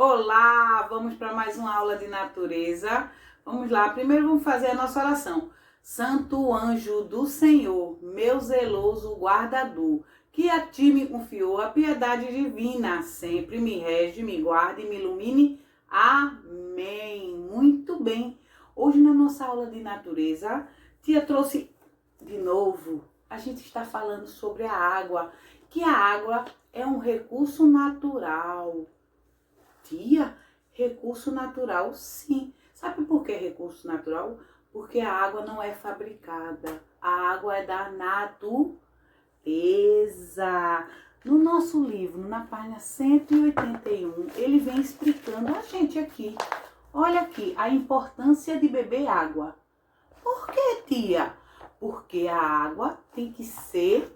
Olá, vamos para mais uma aula de natureza. Vamos lá, primeiro vamos fazer a nossa oração. Santo anjo do Senhor, meu zeloso guardador, que a ti me confiou a piedade divina, sempre me rege, me guarde e me ilumine. Amém. Muito bem. Hoje na nossa aula de natureza, tia trouxe de novo, a gente está falando sobre a água, que a água é um recurso natural. Tia, recurso natural, sim. Sabe por que recurso natural? Porque a água não é fabricada. A água é da natureza. No nosso livro, na página 181, ele vem explicando a gente aqui. Olha aqui, a importância de beber água. Por que, tia? Porque a água tem que ser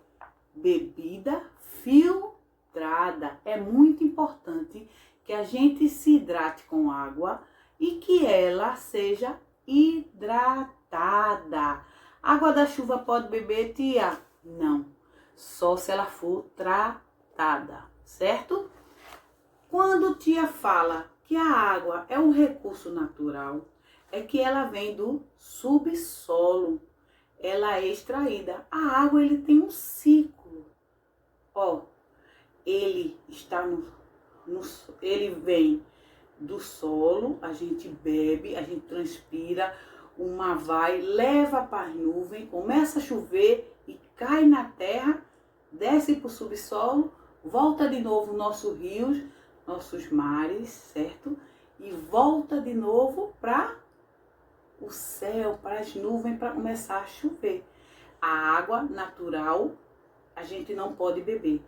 bebida filtrada. É muito importante que a gente se hidrate com água e que ela seja hidratada. Água da chuva pode beber, tia? Não. Só se ela for tratada, certo? Quando tia fala que a água é um recurso natural, é que ela vem do subsolo. Ela é extraída. A água, ele tem um ciclo. Ó, ele está ele vem do solo, a gente bebe, a gente transpira, o mar vai, leva para as nuvens, começa a chover e cai na terra, desce para o subsolo, volta de novo nossos rios, nossos mares, certo? E volta de novo para o céu, para as nuvens, para começar a chover. A água natural a gente não pode beber.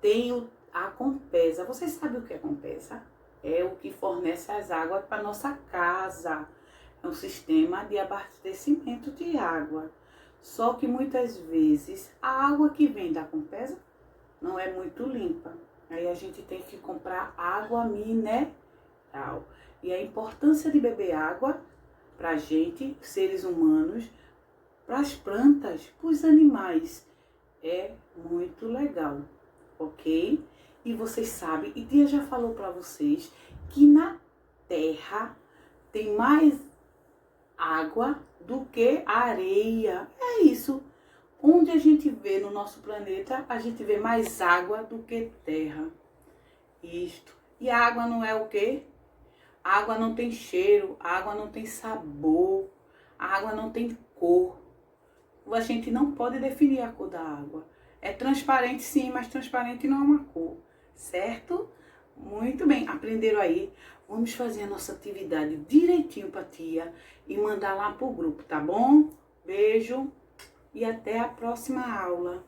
Tem a Compesa. Vocês sabem o que é Compesa? É o que fornece as águas para nossa casa. É um sistema de abastecimento de água. Só que muitas vezes a água que vem da Compesa não é muito limpa. Aí a gente tem que comprar água mineral. E a importância de beber água para a gente, seres humanos, para as plantas, para os animais, é muito legal, ok? E vocês sabem, e tia já falou para vocês, que na Terra tem mais água do que areia. É isso. Onde a gente vê no nosso planeta, a gente vê mais água do que terra. Isto. E a água não é o quê? A água não tem cheiro, a água não tem sabor, a água não tem cor. A gente não pode definir a cor da água. É transparente sim, mas transparente não é uma cor, certo? Muito bem, aprenderam aí? Vamos fazer a nossa atividade direitinho pra tia e mandar lá pro grupo, tá bom? Beijo e até a próxima aula.